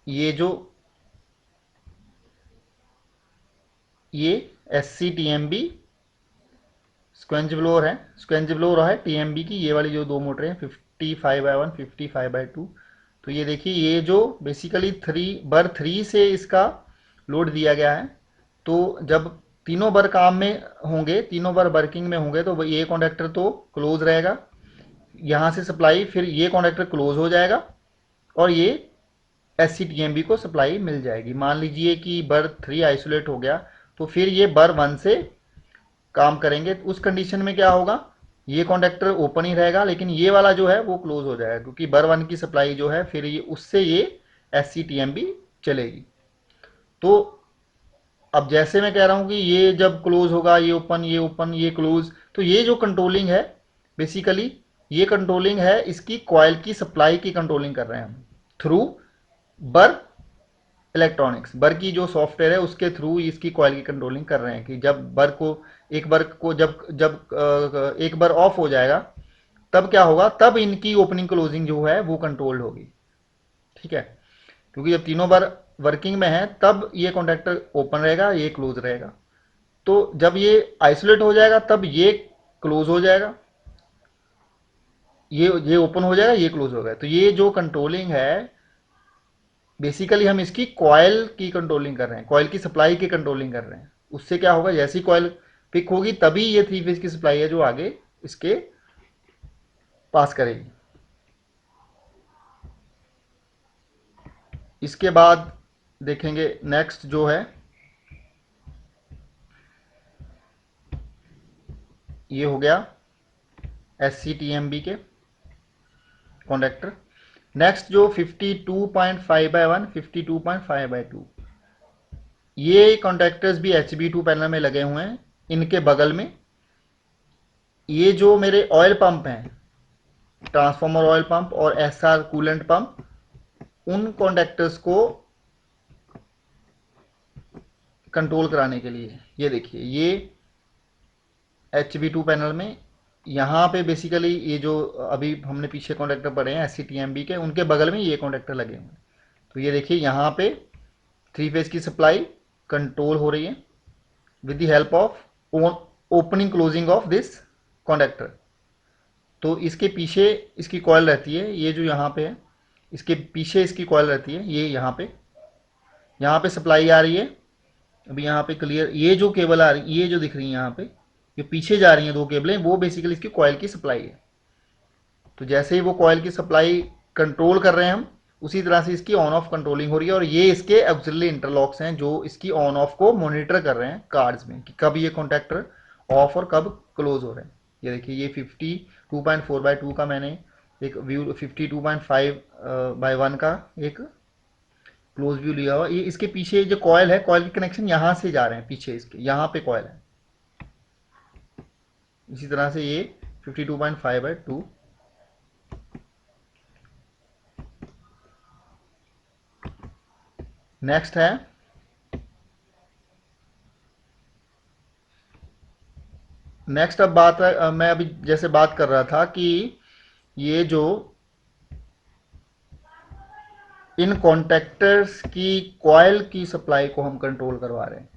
Speaker 1: ये जो ये SCTMB स्क्वेंज ब्लोअर है, स्क्वेंज ब्लोअर है TMB की, ये वाली जो दो मोटर हैं 55/1, 55/2। तो ये देखिए ये जो बेसिकली बर 3 से इसका लोड दिया गया है। तो जब तीनों बर काम में होंगे, तीनों बर वर्किंग में होंगे, तो ये कॉन्डक्टर तो क्लोज रहेगा, यहाँ से सप्लाई, फिर ये कॉन्डक्टर क्लोज हो जाएगा और ये SCTMB को सप्लाई मिल जाएगी। मान लीजिए कि बर 3 आइसोलेट हो गया, तो फिर ये बर 1 से काम करेंगे। उस कंडीशन में क्या होगा, ये कॉन्डक्टर ओपन ही रहेगा लेकिन ये वाला जो है वो क्लोज हो जाएगा, क्योंकि बर 1 की सप्लाई जो है फिर ये उससे ये SCTMB चलेगी। तो अब जैसे मैं कह रहा हूं कि ये जब क्लोज होगा, ये ओपन, ये ओपन, ये क्लोज, तो ये जो कंट्रोलिंग है बेसिकली, ये कंट्रोलिंग है इसकी कॉइल की सप्लाई की कंट्रोलिंग कर रहे हैं हम थ्रू बर इलेक्ट्रॉनिक्स। बर की जो सॉफ्टवेयर है उसके थ्रू इसकी कॉइल की कंट्रोलिंग कर रहे हैं कि जब बर को एक बर को जब जब एक बार ऑफ हो जाएगा तब क्या होगा, तब इनकी ओपनिंग क्लोजिंग जो है वो कंट्रोल्ड होगी। ठीक है, क्योंकि जब तीनों बार वर्किंग में है तब ये कॉन्टैक्टर ओपन रहेगा, ये क्लोज रहेगा। तो जब ये आइसोलेट हो जाएगा तब ये क्लोज हो जाएगा, ये ओपन हो जाएगा, ये क्लोज हो गया। तो ये जो कंट्रोलिंग है बेसिकली हम इसकी कॉइल की कंट्रोलिंग कर रहे हैं, कॉइल की सप्लाई की कंट्रोलिंग कर रहे हैं। उससे क्या होगा, जैसी कॉइल पिक होगी तभी ये 3 फेज की सप्लाई है जो आगे इसके पास करेगी। इसके बाद देखेंगे नेक्स्ट जो है, ये हो गया SCTMB के कॉन्डक्टर। नेक्स्ट जो 52.5/1, 52.5/2, ये कॉन्टैक्टर्स भी HB2 पैनल में लगे हुए हैं। इनके बगल में ये जो मेरे ऑयल पंप हैं, ट्रांसफॉर्मर ऑयल पंप और SR कूलेंट पंप, उन कॉन्टैक्टर्स को कंट्रोल कराने के लिए ये देखिए ये HB2 पैनल में यहाँ पे बेसिकली ये जो अभी हमने पीछे कॉन्टैक्टर पढ़े हैं SCTMB के, उनके बगल में ये कॉन्टैक्टर लगे हुए हैं। तो ये देखिए यहाँ पे 3 फेज की सप्लाई कंट्रोल हो रही है with the help of opening closing of this conductor. तो इसके पीछे इसकी कॉइल रहती है, ये जो यहाँ पे है इसके पीछे इसकी कॉइल रहती है, ये यहाँ पे सप्लाई आ रही है। अभी यहाँ पे क्लियर, ये जो केबल आ रही, ये जो दिख रही है यहाँ पे, ये पीछे जा रही हैं 2 केबलें, वो बेसिकली इसकी कॉइल की सप्लाई है। तो जैसे ही वो कॉइल की सप्लाई कंट्रोल कर रहे हैं हम, उसी तरह से इसकी ऑन ऑफ कंट्रोलिंग हो रही है। और ये इसके ऑक्सिलरी इंटरलॉक्स हैं जो इसकी ऑन ऑफ को मॉनिटर कर रहे हैं कार्ड्स में कि कब ये कॉन्टैक्टर ऑफ और कब क्लोज हो रहे हैं। ये देखिए ये 52.4/2 का मैंने एक व्यू, 52.5/1 का एक क्लोज व्यू लिया हुआ। ये इसके पीछे जो कॉयल है, कॉयल के कनेक्शन यहाँ से जा रहे हैं पीछे, इसके यहाँ पे कॉयल है। इसी तरह से ये 52.5/2। नेक्स्ट है नेक्स्ट, अब बात है, मैं अभी जैसे बात कर रहा था कि ये जो इन कॉन्टैक्टर्स की कॉइल की सप्लाई को हम कंट्रोल करवा रहे हैं,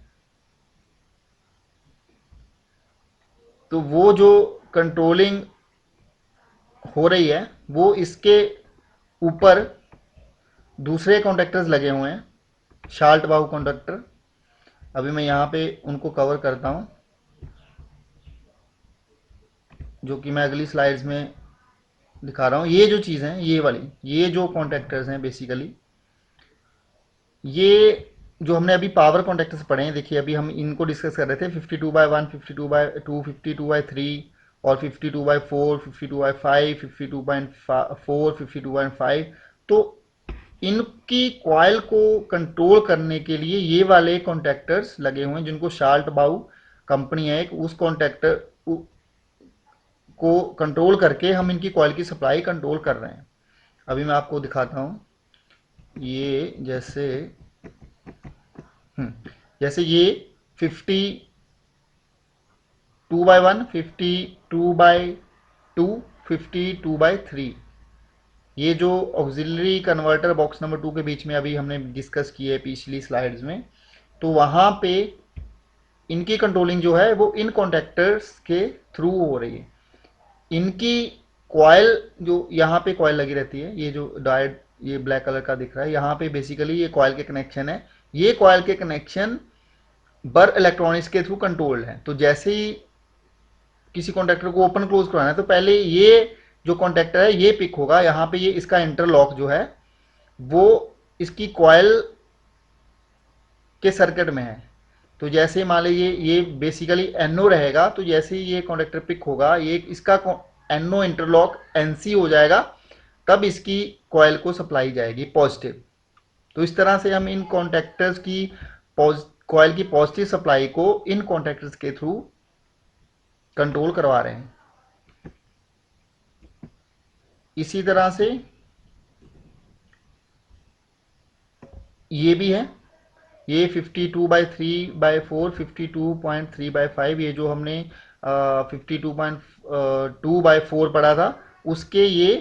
Speaker 1: तो वो जो कंट्रोलिंग हो रही है वो इसके ऊपर दूसरे कॉन्टैक्टर्स लगे हुए हैं, शाल्ट वाउ कॉन्टैक्टर। अभी मैं यहाँ पे उनको कवर करता हूँ, जो कि मैं अगली स्लाइड्स में दिखा रहा हूँ। ये जो चीज़ है, ये वाली, ये जो कॉन्टैक्टर्स हैं बेसिकली, ये जो हमने अभी पावर कॉन्टैक्टर्स पढ़े हैं, देखिए अभी हम इनको डिस्कस कर रहे थे 52/1, 52/2, 52/3 और 52/4, 52/5, 52.4, 52.5। तो इनकी कॉइल को कंट्रोल करने के लिए ये वाले कॉन्टैक्टर्स लगे हुए हैं, जिनको शाल्ट बाउ कंपनी है एक, उस कॉन्टैक्टर को कंट्रोल करके हम इनकी कॉइल की सप्लाई कंट्रोल कर रहे हैं। अभी मैं आपको दिखाता हूँ। ये जैसे जैसे ये 52/1, 52/2, 52/3, ये जो ऑक्सिलरी कन्वर्टर बॉक्स नंबर 2 के बीच में अभी हमने डिस्कस किए है पिछली स्लाइड्स में, तो वहाँ पे इनकी कंट्रोलिंग जो है वो इन कॉन्टैक्टर्स के थ्रू हो रही है। इनकी कॉइल जो यहाँ पे कॉइल लगी रहती है, ये जो डायड ये ब्लैक कलर का दिख रहा है, यहाँ पे बेसिकली ये कॉइल के कनेक्शन है। ये कॉइल के कनेक्शन बर इलेक्ट्रॉनिक्स के थ्रू कंट्रोल्ड है। तो जैसे ही किसी कॉन्टैक्टर को ओपन क्लोज करवाना है तो पहले ये जो कॉन्टैक्टर है ये पिक होगा, यहाँ पे ये इसका इंटरलॉक जो है वो इसकी कॉइल के सर्किट में है। तो जैसे मान लीजिए ये बेसिकली एनओ रहेगा, तो जैसे ही ये कॉन्टैक्टर पिक होगा, ये इसका एनओ इंटरलॉक एनसी हो जाएगा, तब इसकी कॉइल को सप्लाई जाएगी पॉजिटिव। तो इस तरह से हम इन कॉन्टैक्टर्स की कॉइल की पॉजिटिव सप्लाई को इन कॉन्टैक्टर्स के थ्रू कंट्रोल करवा रहे हैं। इसी तरह से ये भी है, ये 52/3/4, 52.3/5, ये जो हमने 52.2/4 पढ़ा था, उसके ये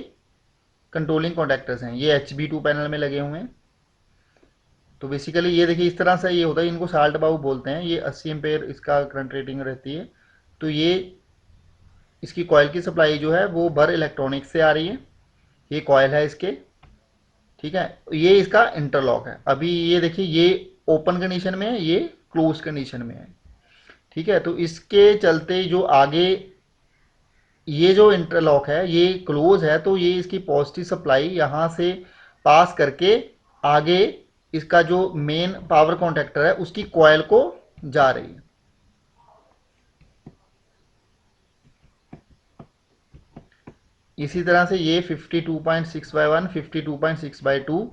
Speaker 1: कंट्रोलिंग कॉन्टैक्टर्स हैं। ये HB2 पैनल में लगे हुए हैं। तो बेसिकली ये देखिए इस तरह से ये होता है, इनको साल्ट बाउ बोलते हैं। ये 80 एम्पेयर इसका करंट रेटिंग रहती है। तो ये इसकी कॉइल की सप्लाई जो है वो बर इलेक्ट्रॉनिक्स से आ रही है। ये कॉइल है इसके, ठीक है। ये इसका इंटरलॉक है। अभी ये देखिए ये ओपन कंडीशन में है, ये क्लोज कंडीशन में है, ठीक है। तो इसके चलते जो आगे ये जो इंटरलॉक है ये क्लोज है, तो ये इसकी पॉजिटिव सप्लाई यहाँ से पास करके आगे इसका जो मेन पावर कॉन्टैक्टर है उसकी कॉइल को जा रही है। इसी तरह से ये 52.6/1, 52.6/2,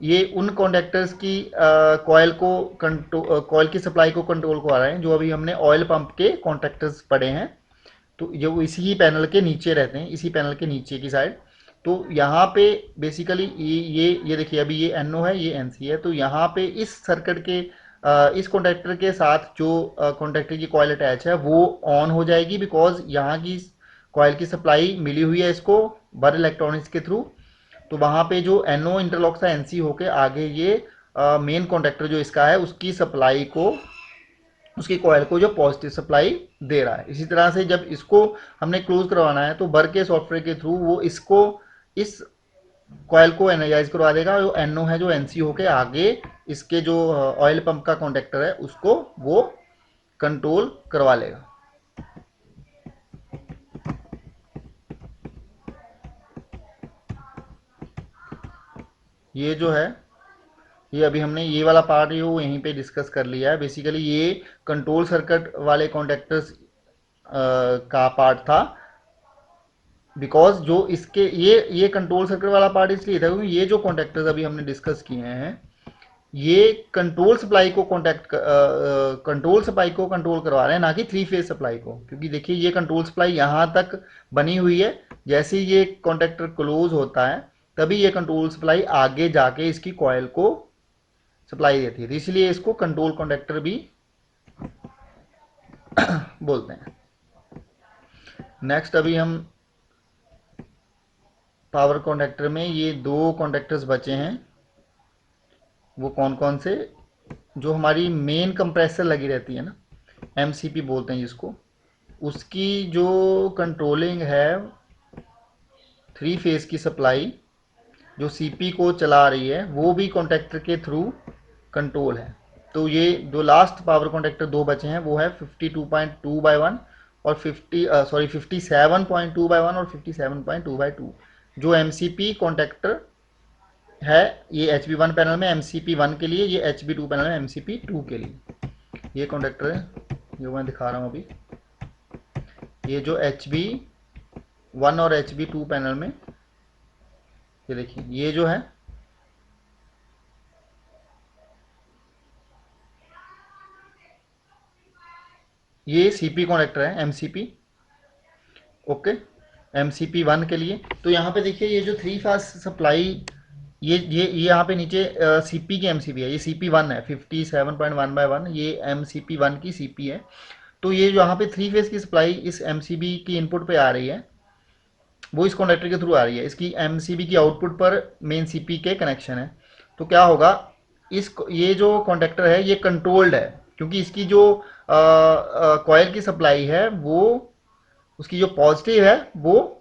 Speaker 1: ये उन कॉन्टैक्टर्स की कॉइल की सप्लाई को कंट्रोल को आ रहे हैं जो अभी हमने ऑयल पंप के कॉन्टैक्टर्स पढ़े हैं। तो जो इसी पैनल के नीचे रहते हैं, इसी पैनल के नीचे की साइड। तो यहाँ पे बेसिकली ये देखिए अभी ये NO है, ये NC है। तो यहाँ पे इस सर्किट के इस कॉन्टैक्टर के साथ जो कॉन्टैक्टर की कॉइल अटैच है वो ऑन हो जाएगी, बिकॉज यहाँ की कॉइल की सप्लाई मिली हुई है इसको बर इलेक्ट्रॉनिक्स के थ्रू। तो वहाँ पे जो NO इंटरलॉक था NC होके आगे ये मेन कॉन्टैक्टर जो इसका है उसकी सप्लाई को, उसकी कॉइल को जो पॉजिटिव सप्लाई दे रहा है। इसी तरह से जब इसको हमने क्लोज करवाना है तो बर के सॉफ्टवेयर के थ्रू वो इसको इस कॉइल को एनर्जाइज करवा देगा। जो NO है जो NC होके आगे इसके जो ऑयल पंप का कॉन्टैक्टर है उसको वो कंट्रोल करवा लेगा। ये जो है ये अभी हमने ये वाला पार्ट जो यहीं पे डिस्कस कर लिया है। बेसिकली ये कंट्रोल सर्किट वाले कॉन्टैक्टर्स का पार्ट था, बिकॉज जो इसके ये कंट्रोल सर्किट वाला पार्ट इसलिए था क्योंकि ये जो कॉन्टैक्टर्स अभी हमने डिस्कस किए हैं ये कंट्रोल सप्लाई को कंट्रोल सप्लाई को कंट्रोल करवा रहे हैं, ना कि 3 फेज सप्लाई को। क्योंकि देखिए ये कंट्रोल सप्लाई यहाँ तक बनी हुई है, जैसे ही ये कॉन्टैक्टर क्लोज होता है तभी ये कंट्रोल सप्लाई आगे जाके इसकी कॉइल को सप्लाई देती है। तो इसलिए इसको कंट्रोल कॉन्टैक्टर भी बोलते हैं। नेक्स्ट अभी हम पावर कॉन्टैक्टर में ये 2 कॉन्टैक्टर्स बचे हैं। वो कौन कौन से, जो हमारी मेन कंप्रेसर लगी रहती है ना, MCP बोलते हैं जिसको, उसकी जो कंट्रोलिंग है 3 फेज की सप्लाई जो CP को चला रही है वो भी कॉन्टैक्टर के थ्रू कंट्रोल है। तो ये जो लास्ट पावर कॉन्टैक्टर 2 बचे हैं वो है 52.2/1 और 57.2/1 और 57.2/2। जो MCP कॉन्टैक्टर है ये HB1 पैनल में MCP1 के लिए, ये HB2 पैनल में MCP2 के लिए। ये कॉन्टैक्टर है जो मैं दिखा रहा हूँ अभी। ये जो HB1 और HB2 पैनल में, ये देखिए ये जो है ये सीपी कनेक्टर है, एमसीपी। ओके, एमसीपी 1 के लिए। तो यहाँ पे देखिए ये जो थ्री फेज सप्लाई, ये यहाँ पे नीचे सीपी की एमसीपी है, ये सीपी 1 है, 57.1/1, ये एमसीपी 1 की सीपी है। तो ये जो यहाँ पे थ्री फेज की सप्लाई इस एमसीबी की इनपुट पे आ रही है, वो इस कॉन्डक्टर के थ्रू आ रही है। इसकी एमसीबी की आउटपुट पर मेन सीपी के कनेक्शन है। तो क्या होगा, इस ये जो कॉन्डक्टर है ये कंट्रोल्ड है, क्योंकि इसकी जो कॉयल की सप्लाई है वो, उसकी जो पॉजिटिव है वो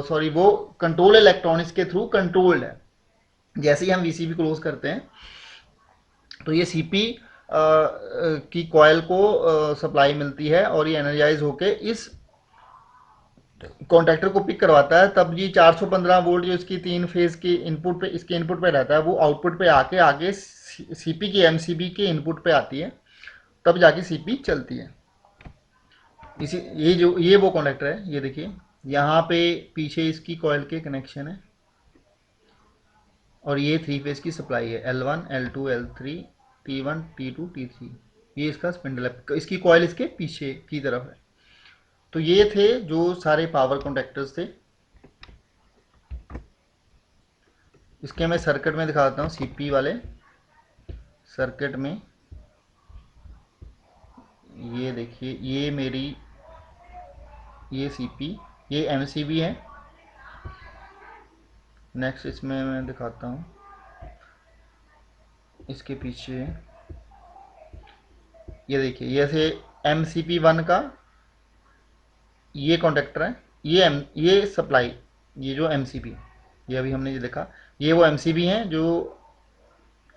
Speaker 1: सॉरी वो कंट्रोल इलेक्ट्रॉनिक्स के थ्रू कंट्रोल्ड है। जैसे ही हम वीसीबी क्लोज करते हैं तो ये सीपी की कॉयल को सप्लाई मिलती है और ये एनर्जाइज होके इस कॉन्ट्रैक्टर को पिक करवाता है। तब ये 415 वोल्ट जो इसकी तीन फेज की इनपुट पे, इसके इनपुट पे रहता है, वो आउटपुट पे आके आगे सीपी की एमसीबी के इनपुट पे आती है, तब जाके सीपी चलती है। इसी ये वो कॉन्ट्रैक्टर है, ये देखिए यहाँ पे पीछे इसकी कॉयल के कनेक्शन है, और ये थ्री फेज की सप्लाई है, L1 L2 L3 T1 T2 T3। ये इसका स्पिंडल है, इसकी कॉयल इसके पीछे की तरफ है। तो ये थे जो सारे पावर कॉन्टैक्टर्स थे। इसके मैं सर्किट में दिखाता हूँ, सीपी वाले सर्किट में। ये देखिए ये मेरी, ये सीपी, ये एमसीबी है। नेक्स्ट इसमें मैं दिखाता हूँ, इसके पीछे ये देखिए, ये से एमसीपी 1 का ये कॉन्टैक्टर है, ये सप्लाई, ये जो एमसीबी, ये अभी हमने ये देखा, ये वो एमसीबी हैं जो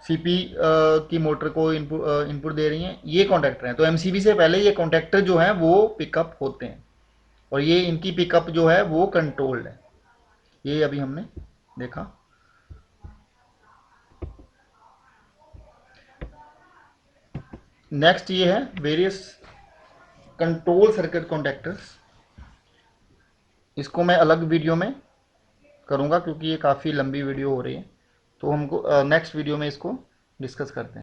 Speaker 1: सीपी की मोटर को इनपुट दे रही हैं, ये कॉन्टैक्टर हैं। तो एमसीबी से पहले ये कॉन्टैक्टर जो हैं वो पिकअप होते हैं, और ये इनकी पिकअप जो है वो कंट्रोल्ड है, ये अभी हमने देखा। नेक्स्ट ये है वेरियस कंट्रोल सर्किट कॉन्टैक्टर्स। इसको मैं अलग वीडियो में करूँगा क्योंकि ये काफ़ी लंबी वीडियो हो रही है, तो हमको नेक्स्ट वीडियो में इसको डिस्कस करते हैं।